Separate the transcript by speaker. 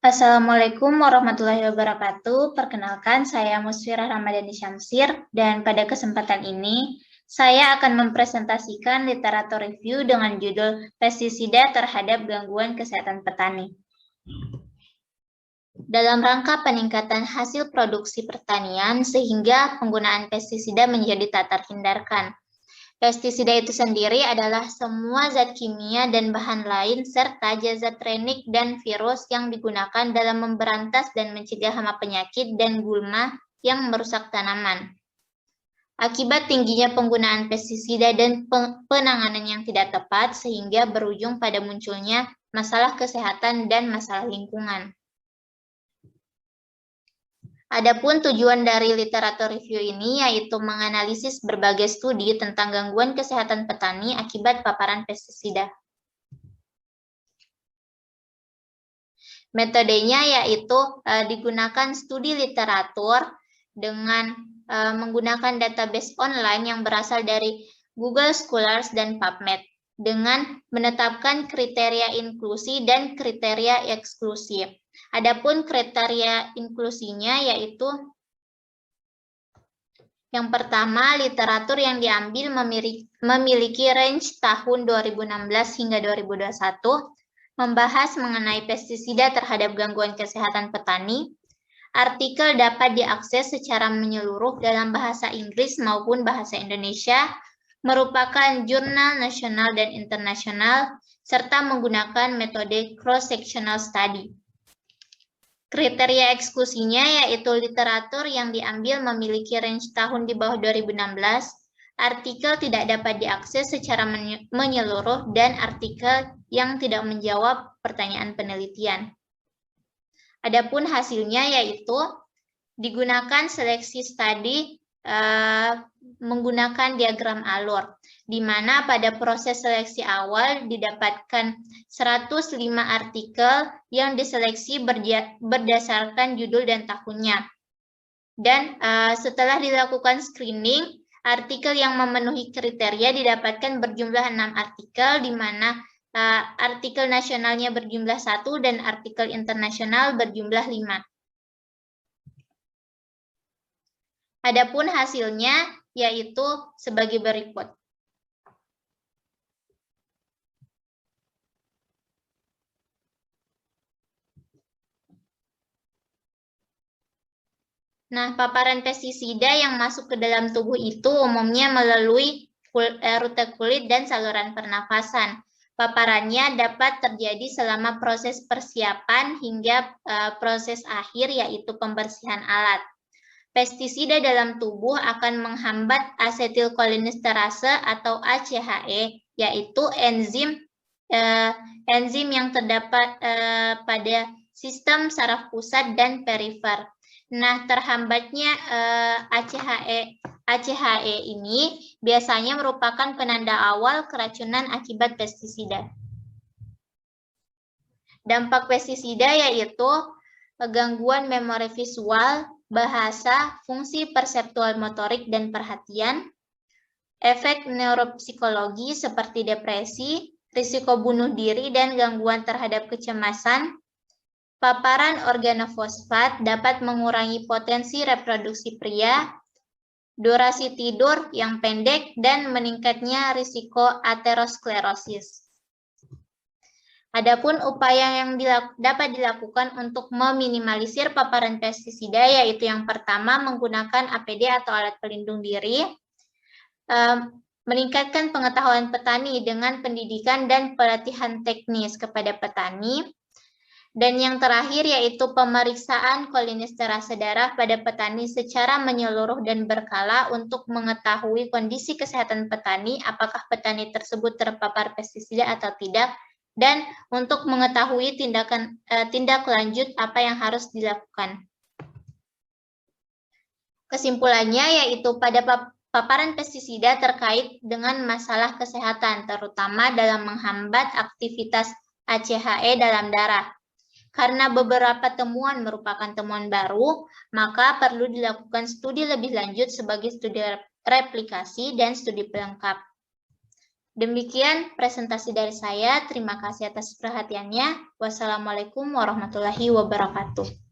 Speaker 1: Assalamualaikum warahmatullahi wabarakatuh. Perkenalkan, saya Musfirah Ramadhani Syamsir, dan pada kesempatan ini saya akan mempresentasikan literatur review dengan judul Pestisida terhadap Gangguan Kesehatan Petani. Dalam rangka peningkatan hasil produksi pertanian sehingga penggunaan pestisida menjadi tak terhindarkan. Pestisida itu sendiri adalah semua zat kimia dan bahan lain serta zat renik dan virus yang digunakan dalam memberantas dan mencegah hama penyakit dan gulma yang merusak tanaman. Akibat tingginya penggunaan pestisida dan penanganan yang tidak tepat sehingga berujung pada munculnya masalah kesehatan dan masalah lingkungan. Adapun tujuan dari literatur review ini yaitu menganalisis berbagai studi tentang gangguan kesehatan petani akibat paparan pestisida. Metodenya yaitu digunakan studi literatur dengan menggunakan database online yang berasal dari Google Scholars dan PubMed dengan menetapkan kriteria inklusi dan kriteria eksklusi. Adapun kriteria inklusinya yaitu yang pertama, literatur yang diambil memiliki range tahun 2016 hingga 2021, membahas mengenai pestisida terhadap gangguan kesehatan petani. Artikel dapat diakses secara menyeluruh dalam bahasa Inggris maupun bahasa Indonesia, merupakan jurnal nasional dan internasional, serta menggunakan metode cross-sectional study. Kriteria eksklusinya yaitu literatur yang diambil memiliki range tahun di bawah 2016, artikel tidak dapat diakses secara menyeluruh, dan artikel yang tidak menjawab pertanyaan penelitian. Adapun hasilnya yaitu digunakan seleksi studi menggunakan diagram alur, di mana pada proses seleksi awal didapatkan 105 artikel yang diseleksi berdasarkan judul dan tahunnya. Dan setelah dilakukan screening, artikel yang memenuhi kriteria didapatkan berjumlah 6 artikel, di mana artikel nasionalnya berjumlah 1 dan artikel internasional berjumlah 5. Adapun hasilnya yaitu sebagai berikut. Nah, paparan pestisida yang masuk ke dalam tubuh itu umumnya melalui rute kulit dan saluran pernafasan. Paparannya dapat terjadi selama proses persiapan hingga proses akhir yaitu pembersihan alat. Pestisida dalam tubuh akan menghambat asetilkolinesterase atau ACHE, yaitu enzim yang terdapat pada sistem saraf pusat dan perifer. Nah, terhambatnya ACHE ini biasanya merupakan penanda awal keracunan akibat pestisida. Dampak pestisida yaitu gangguan memori visual, bahasa, fungsi perseptual motorik dan perhatian, efek neuropsikologi seperti depresi, risiko bunuh diri dan gangguan terhadap kecemasan. Paparan organofosfat dapat mengurangi potensi reproduksi pria, durasi tidur yang pendek, dan meningkatnya risiko aterosklerosis. Adapun upaya yang dapat dilakukan untuk meminimalisir paparan pestisida yaitu yang pertama menggunakan APD atau alat pelindung diri, meningkatkan pengetahuan petani dengan pendidikan dan pelatihan teknis kepada petani, dan yang terakhir yaitu pemeriksaan kolinesterase darah pada petani secara menyeluruh dan berkala untuk mengetahui kondisi kesehatan petani, apakah petani tersebut terpapar pestisida atau tidak, dan untuk mengetahui tindak lanjut apa yang harus dilakukan. Kesimpulannya yaitu pada paparan pestisida terkait dengan masalah kesehatan, terutama dalam menghambat aktivitas ACHE dalam darah. Karena beberapa temuan merupakan temuan baru, maka perlu dilakukan studi lebih lanjut sebagai studi replikasi dan studi pelengkap. Demikian presentasi dari saya. Terima kasih atas perhatiannya. Wassalamualaikum warahmatullahi wabarakatuh.